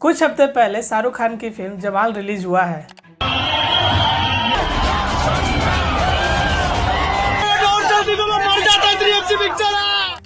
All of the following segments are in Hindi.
कुछ हफ्ते पहले शाहरुख खान की फिल्म जवान रिलीज हुआ है।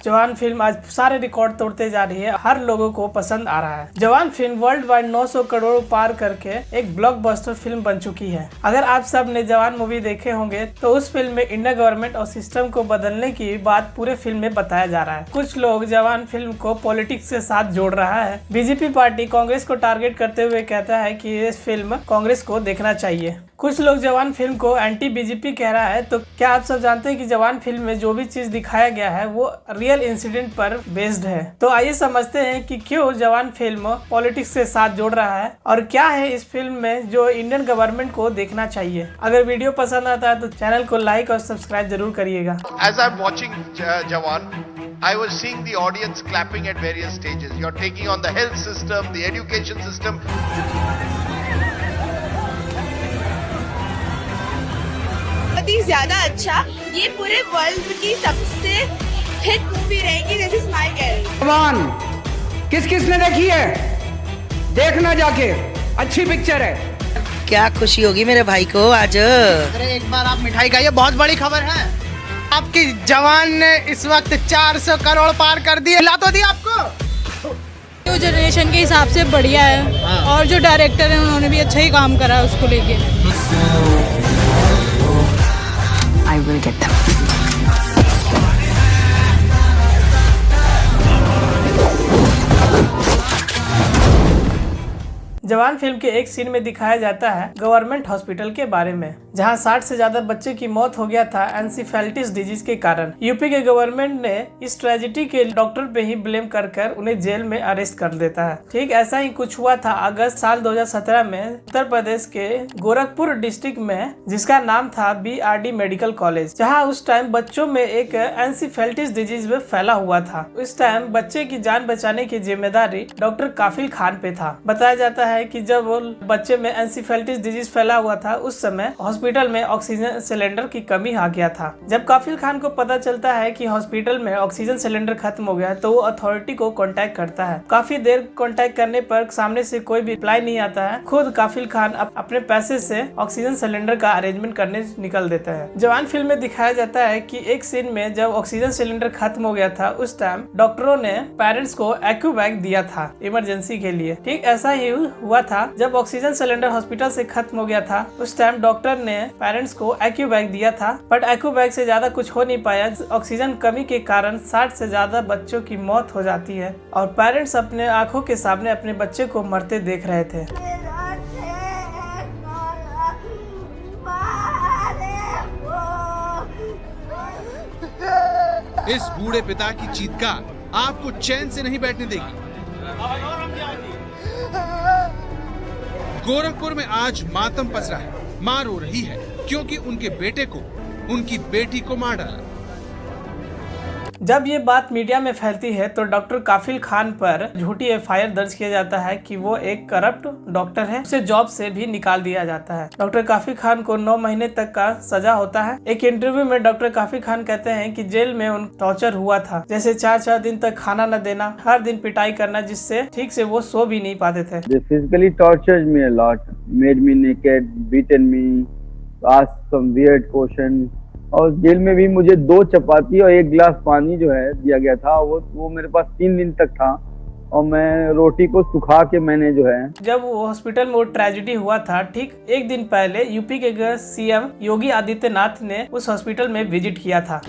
जवान फिल्म आज सारे रिकॉर्ड तोड़ते जा रही है, हर लोगों को पसंद आ रहा है। जवान फिल्म वर्ल्ड वाइड 900 करोड़ पार करके एक ब्लॉकबस्टर फिल्म बन चुकी है। अगर आप सब ने जवान मूवी देखे होंगे तो उस फिल्म में इंडिया गवर्नमेंट और सिस्टम को बदलने की बात पूरे फिल्म में बताया जा रहा है। कुछ लोग जवान फिल्म को पॉलिटिक्स के साथ जोड़ रहा है। बीजेपी पार्टी कांग्रेस को टारगेट करते हुए कहता है कि ये फिल्म कांग्रेस को देखना चाहिए। कुछ लोग जवान फिल्म को एंटी बीजेपी कह रहा है। तो क्या आप सब जानते हैं कि जवान फिल्म में जो भी चीज दिखाया गया है वो रियल इंसिडेंट पर बेस्ड है। तो आइए समझते हैं कि क्यों जवान फिल्म पॉलिटिक्स के साथ जोड़ रहा है और क्या है इस फिल्म में जो इंडियन गवर्नमेंट को देखना चाहिए। अगर वीडियो पसंद आता है तो चैनल को लाइक और सब्सक्राइब जरूर करिएगा। As I'm watching Jawan, I was seeing the audience clapping at various stages. You're taking on the health system, the education system. बहुत ही ज्यादा अच्छा, ये पूरे वर्ल्ड की सबसे हिट मूवी रहेगी। This is my guess. Jawan किस किस ने देखी है? देखना जाके, अच्छी पिक्चर है। क्या खुशी होगी मेरे भाई को आज। अरे एक बार आप मिठाई खाइए, बहुत बड़ी खबर है। आपकी जवान ने इस वक्त 400 करोड़ पार कर दिए। ला तो दी आपको। न्यू जनरेशन के हिसाब से बढ़िया है और जो डायरेक्टर है उन्होंने भी अच्छा ही काम करा है उसको लेके। I will get them. जवान फिल्म के एक सीन में दिखाया जाता है गवर्नमेंट हॉस्पिटल के बारे में, जहां 60 से ज्यादा बच्चे की मौत हो गया था एनसीफेलिटिस डिजीज के कारण। यूपी के गवर्नमेंट ने इस ट्रेजेडी के डॉक्टर पे ही ब्लेम कर उन्हें जेल में अरेस्ट कर देता है। ठीक ऐसा ही कुछ हुआ था अगस्त साल 2017 में उत्तर प्रदेश के गोरखपुर डिस्ट्रिक्ट में, जिसका नाम था BRD मेडिकल कॉलेज, जहाँ उस टाइम बच्चों में एक एनसीफेलिटिस डिजीज में फैला हुआ था। उस टाइम बच्चे की जान बचाने की जिम्मेदारी डॉक्टर काफिल खान पे था। बताया जाता है कि जब बच्चे में एनसीफेलिटिस डिजीज फैला हुआ था उस समय हॉस्पिटल में ऑक्सीजन सिलेंडर की कमी आ गया था। जब काफिल खान को पता चलता है कि हॉस्पिटल में ऑक्सीजन सिलेंडर खत्म हो गया है तो वो अथॉरिटी को कांटेक्ट करता है। काफी देर कांटेक्ट करने पर सामने से कोई भी रिप्लाई नहीं आता है। खुद काफिल खान अपने पैसे से ऑक्सीजन सिलेंडर का अरेंजमेंट करने निकल देता है। जवान फिल्म में दिखाया जाता है कि एक सीन में जब ऑक्सीजन सिलेंडर खत्म हो गया था उस टाइम डॉक्टरों ने पेरेंट्स को एक्यूबैग दिया था इमरजेंसी के लिए। ठीक ऐसा ही हुआ था। जब ऑक्सीजन सिलेंडर हॉस्पिटल से खत्म हो गया था उस टाइम डॉक्टर ने पेरेंट्स को एक्यूबैग दिया था, बट एक्यूबैग से ज्यादा कुछ हो नहीं पाया। ऑक्सीजन कमी के कारण 60 से ज्यादा बच्चों की मौत हो जाती है और पेरेंट्स अपने आंखों के सामने अपने बच्चे को मरते देख रहे थे। इस बूढ़े पिता की चीत्कार आपको चैन से नहीं बैठने देगी। गोरखपुर में आज मातम पसरा है। मां रो रही है क्योंकि उनके बेटे को उनकी बेटी को मार डाला। जब ये बात मीडिया में फैलती है तो डॉक्टर काफिल खान पर झूठी FIR दर्ज किया जाता है कि वो एक करप्ट डॉक्टर है। उसे जॉब से भी निकाल दिया जाता है। डॉक्टर काफिल खान को 9 महीने तक का सजा होता है। एक इंटरव्यू में डॉक्टर काफिल खान कहते हैं कि जेल में उन टॉर्चर हुआ था, जैसे 4 दिन तक खाना न देना, हर दिन पिटाई करना, जिससे ठीक से वो सो भी नहीं पाते थे। They physically tortured me a lot, made me naked, beaten me, asked some weird questions. और जेल में भी मुझे 2 चपाती और 1 गिलास पानी जो है दिया गया था, वो मेरे पास 3 दिन तक था और मैं रोटी को सुखा के मैंने जो है। जब वो हॉस्पिटल में वो ट्रेजेडी हुआ था ठीक एक दिन पहले यूपी के CM योगी आदित्यनाथ ने उस हॉस्पिटल में विजिट किया था।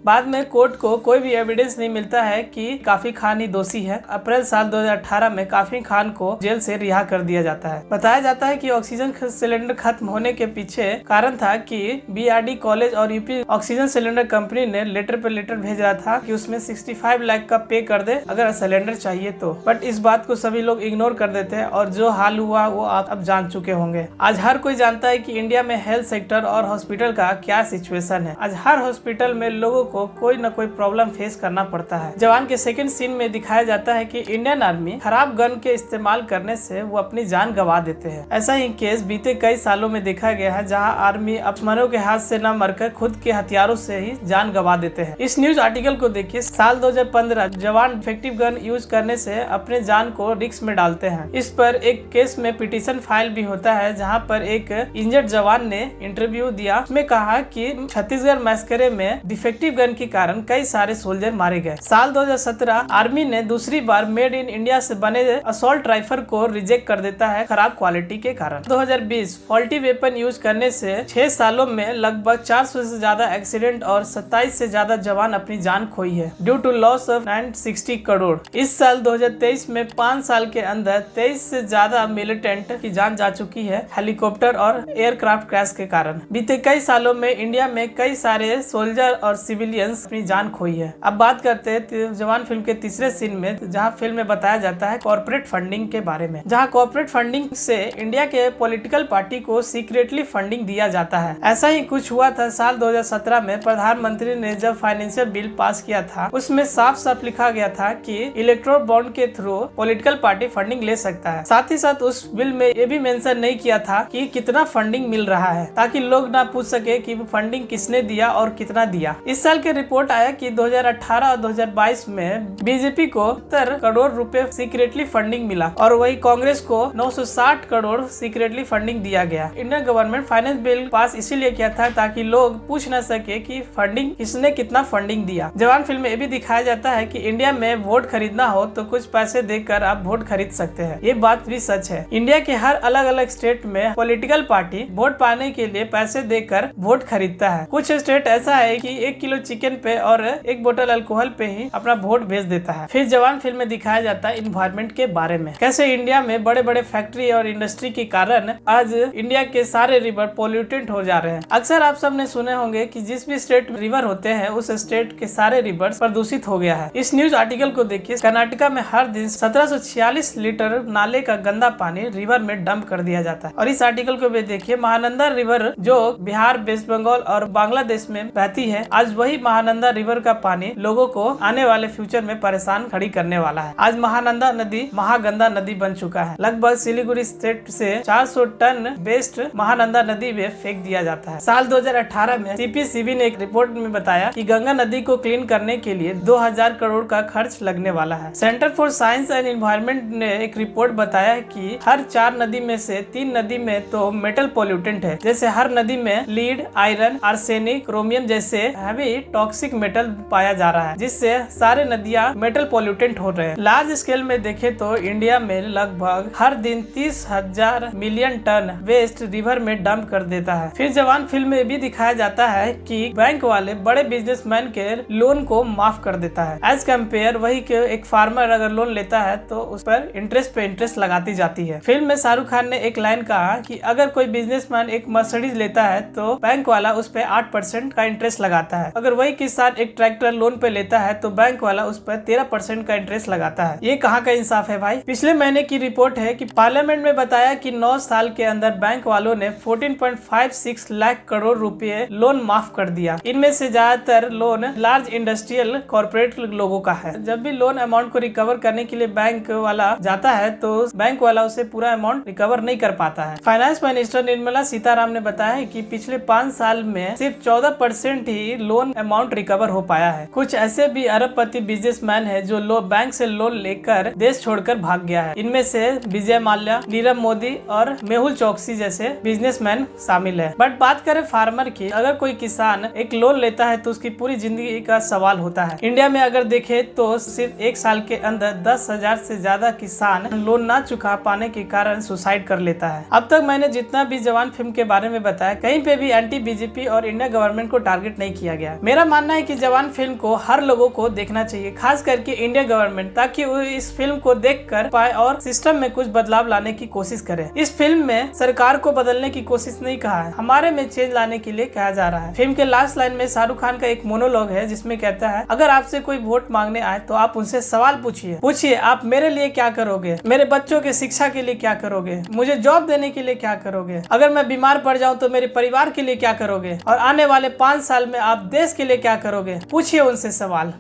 बाद में कोर्ट को कोई भी एविडेंस नहीं मिलता है कि काफिल खान ही दोषी है। अप्रैल साल 2018 में काफिल खान को जेल से रिहा कर दिया जाता है। बताया जाता है कि ऑक्सीजन सिलेंडर खत्म होने के पीछे कारण था कि BRD कॉलेज और यूपी ऑक्सीजन सिलेंडर कंपनी ने लेटर पे लेटर भेज रहा था कि उसमें 65 लाख का पे कर दे अगर सिलेंडर चाहिए तो, बट इस बात को सभी लोग इग्नोर कर देते हैं और जो हाल हुआ वो आप अब जान चुके होंगे। आज हर कोई जानता है कि इंडिया में हेल्थ सेक्टर और हॉस्पिटल का क्या सिचुएशन है। आज हर हॉस्पिटल में लोगों को कोई न कोई प्रॉब्लम फेस करना पड़ता है। जवान के सेकंड सीन में दिखाया जाता है कि इंडियन आर्मी खराब गन के इस्तेमाल करने से वो अपनी जान गंवा देते हैं। ऐसा ही केस बीते कई सालों में देखा गया है, जहां आर्मी दुश्मनों के हाथ से न मरकर खुद के हथियारों से ही जान गंवा देते हैं। इस न्यूज आर्टिकल को देखिए। साल 2015 जवान इफेक्टिव गन यूज करने से अपने जान को रिस्क में डालते हैं। इस पर एक केस में पिटीशन फाइल भी होता है, जहां पर एक इंजर्ड जवान ने इंटरव्यू दिया। उसमें कहा कि छत्तीसगढ़ मैस्करे में डिफेक्टिव गन के कारण कई सारे सोल्जर मारे गए। साल 2017 आर्मी ने दूसरी बार मेड इन इंडिया से बने असॉल्ट राइफल को रिजेक्ट कर देता है खराब क्वालिटी के कारण। 2020 फॉल्टी वेपन यूज करने से 6 सालों में लगभग 400 से ज्यादा एक्सीडेंट और 27 से ज्यादा जवान अपनी जान खोई है due to loss of 960 crore. इस साल 2023 में 5 साल के अंदर 23 से ज्यादा मिलिटेंट की जान जा चुकी है हेलीकॉप्टर और एयरक्राफ्ट क्रैश के कारण। बीते कई सालों में इंडिया में कई सारे सोल्जर और सिविलियंस अपनी जान खोई है। अब बात करते हैं जवान फिल्म के तीसरे सीन में, जहां फिल्म में बताया जाता है कॉर्पोरेट फंडिंग के बारे में, जहां कॉर्पोरेट फंडिंग से इंडिया के पॉलिटिकल पार्टी को सीक्रेटली फंडिंग दिया जाता है। ऐसा ही कुछ हुआ था साल 2017 में। प्रधानमंत्री ने जब फाइनेंशियल बिल पास किया था, उसमें साफ साफ लिखा गया था कि इलेक्ट्रोल बॉन्ड के थ्रू पॉलिटिकल पार्टी फंडिंग ले सकता है। साथ ही साथ उस बिल में ये भी मेंशन नहीं किया था कि कितना फंडिंग मिल रहा है, ताकि लोग ना पूछ सके कि फंडिंग किसने दिया और कितना दिया। इस साल के रिपोर्ट आया कि 2018 और 2022 में बीजेपी को 70 करोड़ रुपए सीक्रेटली फंडिंग मिला और वही कांग्रेस को 960 करोड़ सीक्रेटली फंडिंग दिया गया। Indian government finance bill pass इसीलिए किया था ताकि लोग पूछ न सके कि फंडिंग किसने कितना फंडिंग दिया। जवान फिल्म में ये भी दिखाया जाता है कि इंडिया में वोट खरीदना हो तो कुछ पैसे देकर आप वोट खरीद सकते हैं। ये बात भी सच है। इंडिया के हर अलग अलग स्टेट में पॉलिटिकल पार्टी वोट पाने के लिए पैसे देकर वोट खरीदता है। कुछ स्टेट ऐसा है कि 1 किलो चिकन पे और 1 बोतल अल्कोहल पे ही अपना वोट भेज देता है। फिर जवान फिल्म में दिखाया जाता है इन्वायरमेंट के बारे में, कैसे इंडिया में बड़े बड़े फैक्ट्री और इंडस्ट्री के कारण आज इंडिया के सारे रिवर पोल्यूटेंट हो जा रहे हैं। अक्सर आप सबने सुने होंगे कि जिस भी स्टेट रिवर होते हैं उस स्टेट के सारे रिवर्स प्रदूषित हो गया है। इस न्यूज आर्टिकल को देखिए। कर्नाटका में हर दिन 1746 लीटर नाले का गंदा पानी रिवर में डंप कर दिया जाता है। और इस आर्टिकल को भी देखिए। महानंदा रिवर जो बिहार, वेस्ट बंगाल और बांग्लादेश में बहती है, आज वही महानंदा रिवर का पानी लोगों को आने वाले फ्यूचर में परेशान खड़ी करने वाला है। आज महानंदा नदी महागंदा नदी बन चुका है। लगभग सिलीगुड़ी स्टेट से 400 टन वेस्ट महानंदा नदी में फेंक दिया जाता है। साल 2018 में सीपीसीबी ने एक रिपोर्ट में बताया कि गंगा नदी को क्लीन करने के लिए 2000 करोड़ का खर्च लगने वाला है। Centre for science and environment ने एक रिपोर्ट बताया कि हर 4 नदी में से 3 नदी में तो मेटल पोल्यूटेंट है। जैसे हर नदी में लीड, आयरन, आर्सेनिक, क्रोमियम जैसे हैवी टॉक्सिक मेटल पाया जा रहा है, जिससे सारे नदियां मेटल पोल्यूटेंट हो रहे हैं। लार्ज स्केल में देखें तो इंडिया में लगभग हर दिन 30,000 मिलियन टन वेस्ट रिवर में डंप कर देता है। फिर जवान फिल्म में भी दिखाया जाता है कि बैंक वाले बड़े बिजनेसमैन के लोन को माफ कर देता है। एज कम्पेयर वही के एक फार्मर अगर लोन लेता है तो उस पर इंटरेस्ट पे इंटरेस्ट लगाती जाती है। फिल्म में शाहरुख खान ने एक लाइन कहा कि अगर कोई बिजनेसमैन एक मर्सिडीज लेता है तो बैंक वाला उस पे 8% का इंटरेस्ट लगाता है। अगर वही किसान एक ट्रैक्टर लोन पे लेता है तो बैंक वाला उस पर 13% का इंटरेस्ट लगाता है। ये कहाँ का इंसाफ है भाई। पिछले महीने की रिपोर्ट है कि पार्लियामेंट में बताया कि 9 साल के अंदर बैंक वालों ने 14.56 लाख करोड़ रुपए लोन माफ कर दिया। इनमें से ज्यादातर लोन लार्ज इंडस्ट्रियल कॉर्पोरेट लोगों का है। जब भी लोन अमाउंट को रिकवर करने के लिए बैंक वाला जाता है तो बैंक वाला उसे पूरा अमाउंट रिकवर नहीं कर पाता है। फाइनेंस मिनिस्टर निर्मला सीतारामन ने बताया है कि पिछले 5 साल में सिर्फ 14% ही लोन अमाउंट रिकवर हो पाया है। कुछ ऐसे भी अरबपति बिजनेसमैन है जो बैंक से लोन लेकर देश छोड़कर भाग गया है। इनमें से विजय माल्या, नीरव मोदी और मेहुल चौकसी जैसे बिजनेसमैन शामिल है। बट बात करें फार्मर की, अगर कोई किसान एक लोन लेता है तो उसकी पूरी जिंदगी का सवाल होता है। इंडिया में अगर देखे तो सिर्फ 1 साल के अंदर 10,000 से ज्यादा किसान लोन ना चुका पाने के कारण सुसाइड कर लेता है। अब तक मैंने जितना भी जवान फिल्म के बारे में बताया, कहीं पे भी एंटी बीजेपी और इंडिया गवर्नमेंट को टारगेट नहीं किया गया। मेरा मानना है कि जवान फिल्म को हर लोगों को देखना चाहिए, खास करके इंडिया गवर्नमेंट, ताकि वो इस फिल्म को देख कर पाए और सिस्टम में कुछ बदलाव लाने की कोशिश करे। इस फिल्म में सरकार को बदलने की कोशिश नहीं कहा है, हमारे में चेंज लाने के लिए कहा जा रहा है। फिल्म के लास्ट लाइन में शाहरुख खान का एक मोनोलॉग है जिसमें कहता है, अगर आपसे कोई वोट मांगने आए तो आप उनसे सवाल पूछिए आप मेरे लिए क्या करोगे, मेरे बच्चों के शिक्षा के लिए क्या करोगे, मुझे जॉब देने के लिए क्या करोगे, अगर मैं बीमार पड़ जाऊं तो मेरे परिवार के लिए क्या करोगे, और आने वाले 5 साल में आप देश के लिए क्या करोगे? पूछिए उनसे सवाल।